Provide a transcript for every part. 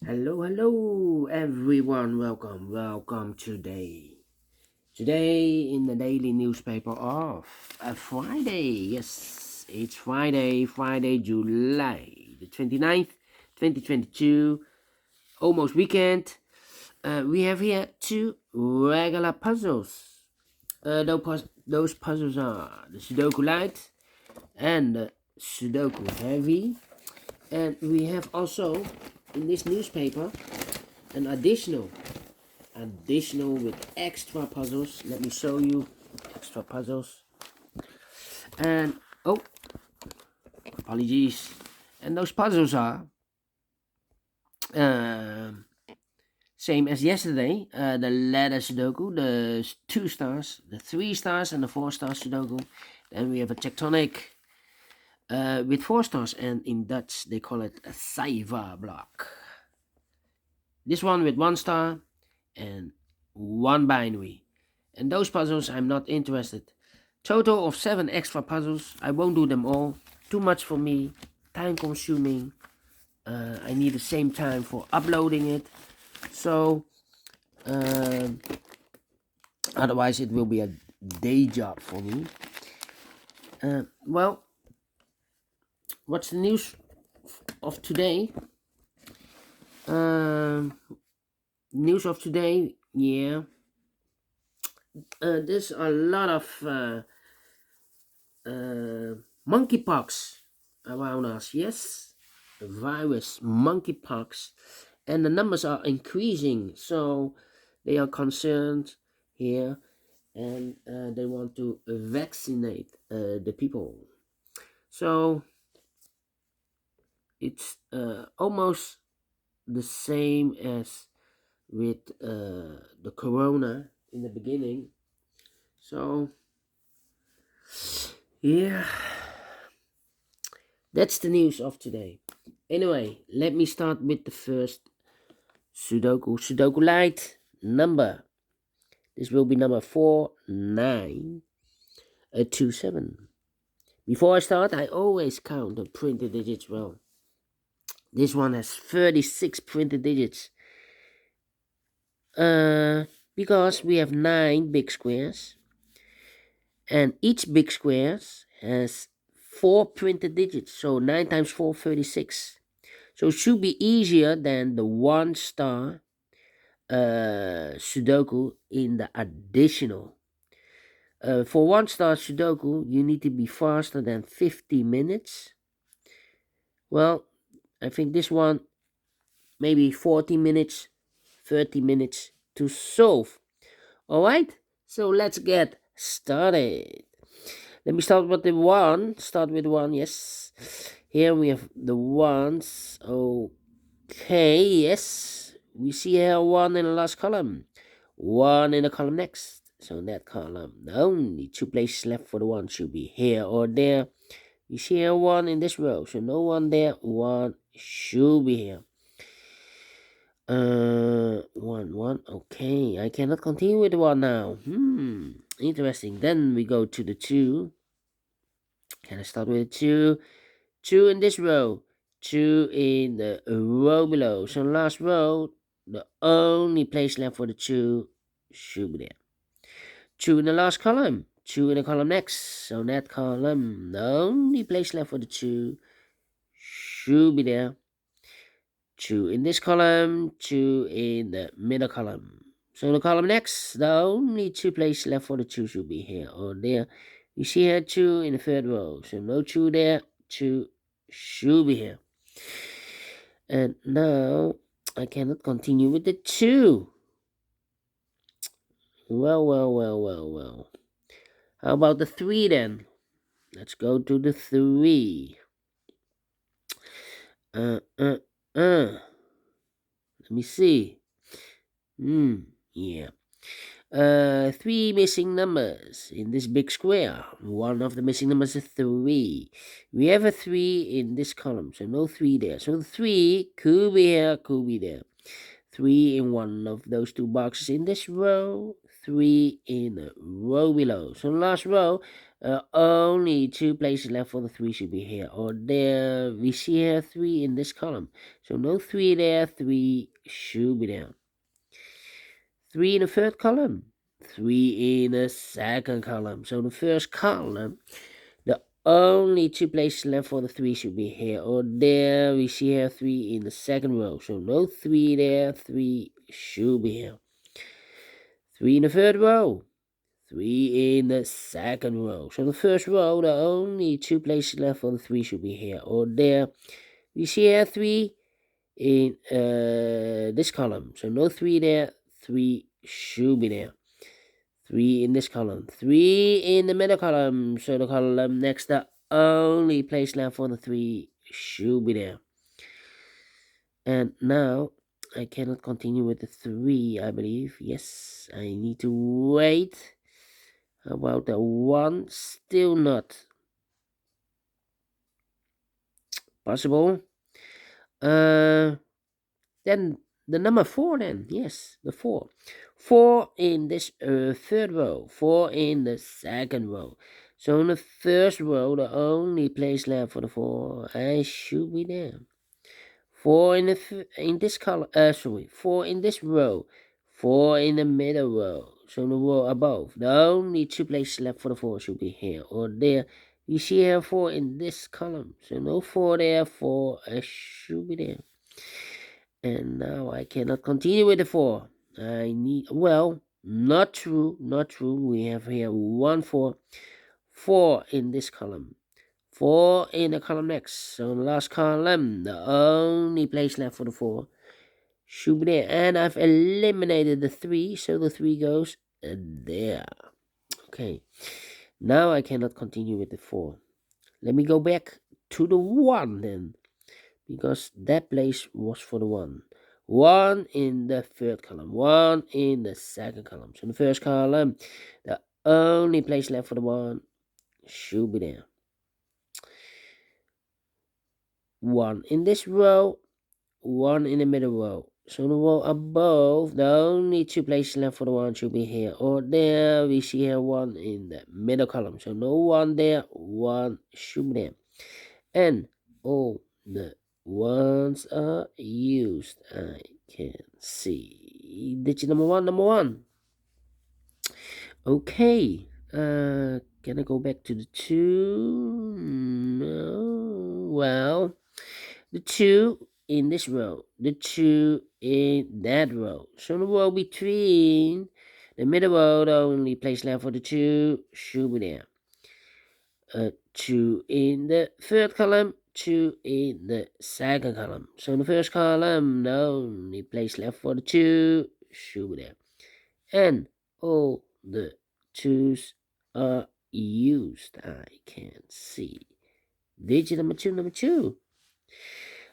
Hello everyone. Welcome Today in the daily newspaper of Friday. Yes, it's Friday, July the 29th, 2022, almost weekend. We have here two regular puzzles. Those puzzles are the Sudoku Light and the Sudoku Heavy. And we have also in this newspaper an additional with extra puzzles. Let me show you extra puzzles. And oh, apologies. And those puzzles are same as yesterday. The letter Sudoku, the 2 stars, the 3 stars, and the 4 star Sudoku. Then we have a tectonic with 4 stars, and in Dutch they call it a Saiva block. This one with 1 star and 1 binary. And those puzzles I'm not interested. Total of 7 extra puzzles. I won't do them all. Too much for me. Time consuming. I need the same time for uploading it. So otherwise it will be a day job for me. Well, what's the news of today? News of today, yeah. There's a lot of monkeypox around us. Yes, the virus monkeypox, and the numbers are increasing. So they are concerned here, and they want to vaccinate the people. So it's almost the same as with the corona in the beginning. So yeah, that's the news of today. Anyway, let me start with the first Sudoku Light number. This will be number 4927. Before I start, I always count the printed digits well. This one has 36 printed digits. Because we have 9 big squares, and each big squares has 4 printed digits. So 9 times 4, 36. So it should be easier than the 1 star Sudoku in the additional. For 1 star Sudoku, you need to be faster than 50 minutes. Well, I think this one maybe 40 minutes, 30 minutes to solve. Alright, so let's get started. Let me start with the 1. Start with 1, yes. Here we have the 1s. Okay, yes. We see here 1 in the last column. 1 in the column next. So in that column, only 2 places left for the 1 should be here or there. We see here 1 in this row, so no 1 there. 1 should be here. 1. Okay, I cannot continue with the 1 now. Interesting. Then we go to the 2. Can I start with 2? 2 in this row. 2 in the row below. So last row, the only place left for the 2 should be there. 2 in the last column. 2 in the column next. So that column, the only place left for the 2 should be there. 2 in this column, 2 in the middle column. So the column next, the only 2 places left for the 2 should be here or there. You see here 2 in the third row. So no 2 there, 2 should be here. And now I cannot continue with the 2. Well. How about the 3 then? Let's go to the 3. Let me see. Yeah. 3 missing numbers in this big square. One of the missing numbers is 3. We have a 3 in this column, so no 3 there. So the 3 could be here, could be there. 3 in one of those 2 boxes in this row. 3 in the row below. So last row, Only 2 places left for the 3 should be here or there. We see here 3 in this column. So no 3 there, 3 should be there. 3 in the third column, 3 in the second column. So the first column, the only 2 places left for the 3 should be here or there. We see here 3 in the second row. So no 3 there, 3 should be here. 3 in the third row, 3 in the second row. So the first row, the only 2 places left for the 3 should be here or there. We see here 3 in this column. So no 3 there, 3 should be there. 3 in this column, 3 in the middle column. So the column next, the only place left for the 3 should be there. And now I cannot continue with the 3, I believe. Yes, I need to wait. How about the 1? Still not possible. Then the number 4 then. Yes, the 4. 4 in this third row. 4 in the second row. So in the first row, the only place left for the 4, I should be there. 4 in this column. 4 in this row. 4 in the middle row. So the row above, the only 2 places left for the 4 should be here or there. You see here 4 in this column. So no 4 there. 4 should be there. And now I cannot continue with the 4. I need, well, not true, not true. We have here 1 4. 4 in this column. 4 in the column next. So the last column, the only place left for the 4 should be there. And I've eliminated the 3, so the 3 goes there. Okay. Now I cannot continue with the 4. Let me go back to the 1 then, because that place was for the 1. 1 in the third column, 1 in the second column. So in the first column, the only place left for the 1 should be there. 1 in this row, 1 in the middle row. So the row above, the only 2 places left for the 1 should be here or there. We see here 1 in the middle column. So no 1 there, 1 should be there. And all the 1s are used. I can see. Digit number 1, number 1. Okay. Can I go back to the 2? No. Well, the 2 in this row, the 2 in that row. So the row between the middle row, the only place left for the 2 should be there. 2 in the third column, 2 in the second column. So in the first column, the only place left for the 2 should be there. And all the 2s are used. I can see. Digit number 2, number 2.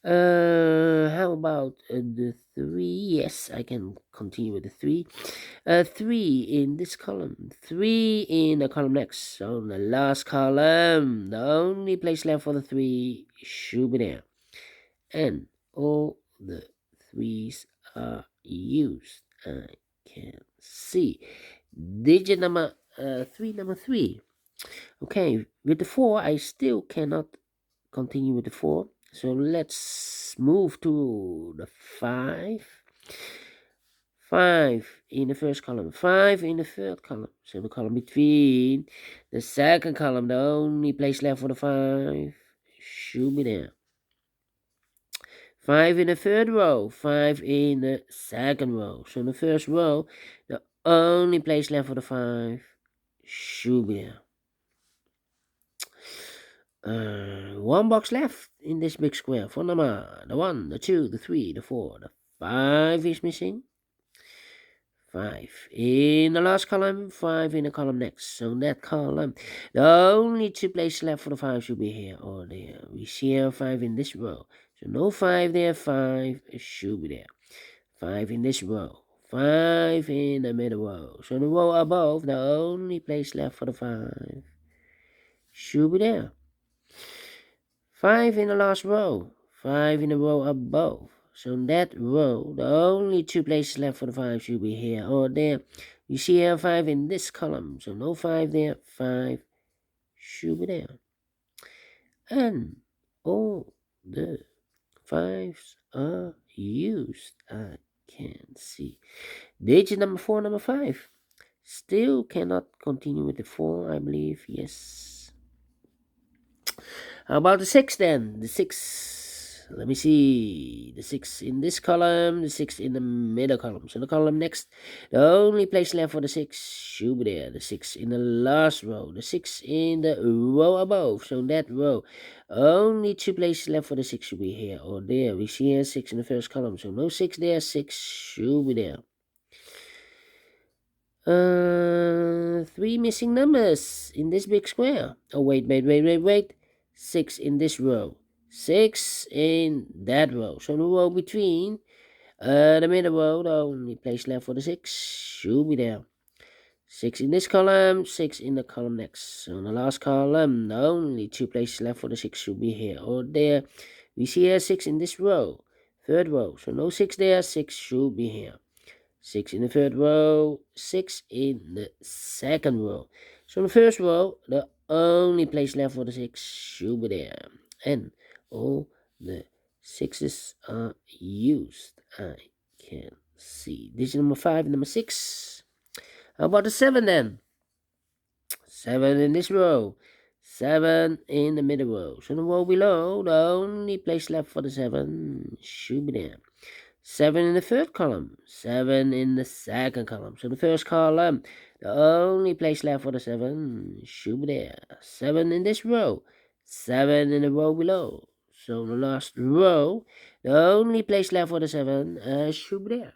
How about the 3? Yes, I can continue with the 3. 3 in this column, 3 in the column next. So the last column, the only place left for the 3 should be there. And all the 3s are used. I can see. Digit number 3, number 3. Okay, with the 4, I still cannot continue with the 4. So let's move to the 5. 5 in the first column, 5 in the third column. So the column between the second column, the only place left for the 5 should be there. 5 in the third row, 5 in the second row. So in the first row, the only place left for the 5 should be there. 1 box left in this big square for number the 1, the 2, the 3, the 4, the 5 is missing. 5 in the last column, 5 in the column next. So in that column, the only 2 places left for the 5 should be here or there. We see here 5 in this row. So no 5 there, 5 should be there. 5 in this row, 5 in the middle row. So the row above, the only place left for the 5 should be there. 5 in the last row, 5 in the row above. So in that row, the only 2 places left for the 5 should be here or there. You see here 5 in this column. So no 5 there, 5 should be there. And all the 5s are used. I can see. Digit number 4, number 5. Still cannot continue with the 4, I believe. Yes. How about the 6 then? The 6. Let me see. The 6 in this column, the 6 in the middle column. So the column next, the only place left for the 6 should be there. The 6 in the last row. The 6 in the row above. So that row. Only 2 places left for the 6 should be here or there. We see here 6 in the first column. So no 6 there. 6 should be there. 3 missing numbers in this big square. Oh, wait. 6 in this row. 6 in that row. So the row between the middle row, the only place left for the 6 should be there. 6 in this column, 6 in the column next. So in the last column, the only 2 places left for the 6 should be here or there. We see here 6 in this row, third row. So no 6 there, 6 should be here. 6 in the third row, 6 in the second row. So in the first row, the only place left for the 6 should be there. And all the 6s are used. I can see. Digit number 5 and number 6. How about the 7 then? 7 in this row. 7 in the middle row. So the row below, the only place left for the 7 should be there. 7 in the third column, 7 in the second column. So the first column, the only place left for the 7 should be there. 7 in this row, 7 in the row below. So the last row, the only place left for the 7 should be there.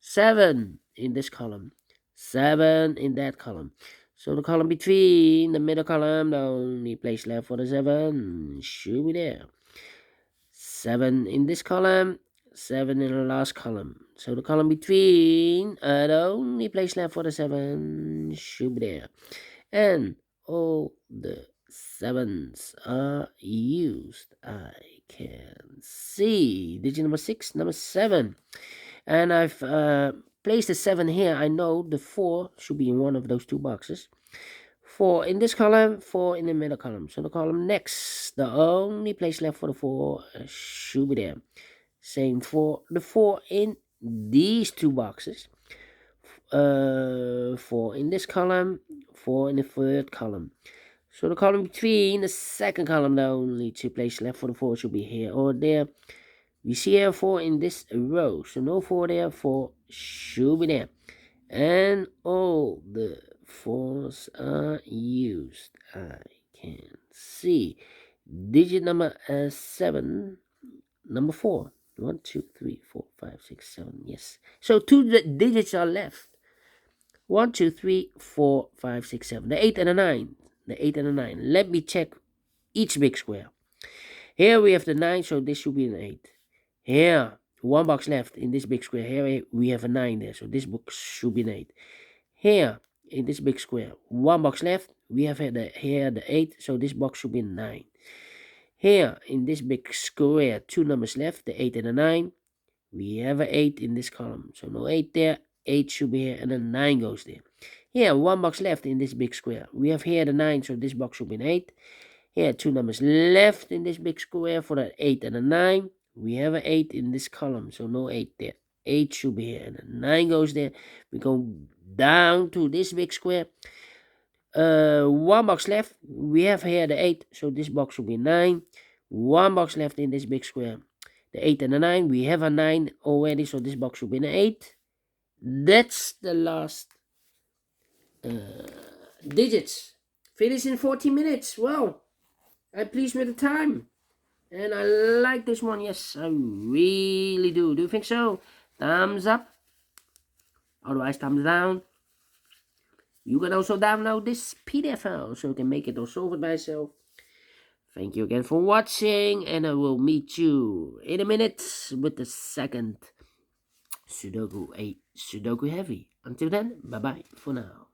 7 in this column, 7 in that column. So the column between the middle column, the only place left for the 7 should be there. 7 in this column, 7 in the last column. So the column between, the only place left for the 7 should be there. And all the 7s are used. I can see. Digit number 6, number 7. And I've placed the 7 here. I know the 4 should be in one of those 2 boxes. 4 in this column, 4 in the middle column. So the column next, the only place left for the 4 should be there. Same for the 4 in these 2 boxes. 4 in this column, 4 in the third column. So the column between the second column, the only 2 places left for the 4 should be here or there. We see here 4 in this row. So no 4 there, 4 should be there. And all the 4s are used. I can see. Digit number 7, number 4. 1, 2, 3, 4, 5, 6, 7. Yes. So 2 digits are left. 1, 2, 3, 4, 5, 6, 7. The 8 and the 9. The 8 and the 9. Let me check each big square. Here we have the 9, so this should be an 8. Here, 1 box left in this big square. Here we have a 9 there, so this box should be an 8. Here, in this big square, 1 box left. We have here the 8, so this box should be a 9. Here, in this big square, 2 numbers left, the 8 and the 9. We have an 8 in this column, so no 8 there. 8 should be here, and then 9 goes there. Here, 1 box left in this big square. We have here the 9, so this box should be an 8. Here, 2 numbers left in this big square for the 8 and the 9. We have an 8 in this column, so no 8 there. 8 should be here, and the 9 goes there. We go down to this big square. 1 box left. We have here the 8, so this box should be 9. 1 box left in this big square. The 8 and the 9. We have a 9 already, so this box should be an 8. That's the last digits. Finish in 40 minutes. Well, I'm pleased with the time. And I like this one. Yes, I really do. Do you think so? Thumbs up. Otherwise, thumbs down. You can also download this PDF file so you can make it or solve it by yourself. Thank you again for watching, and I will meet you in a minute with the second Sudoku 8 Sudoku Heavy. Until then, bye-bye for now.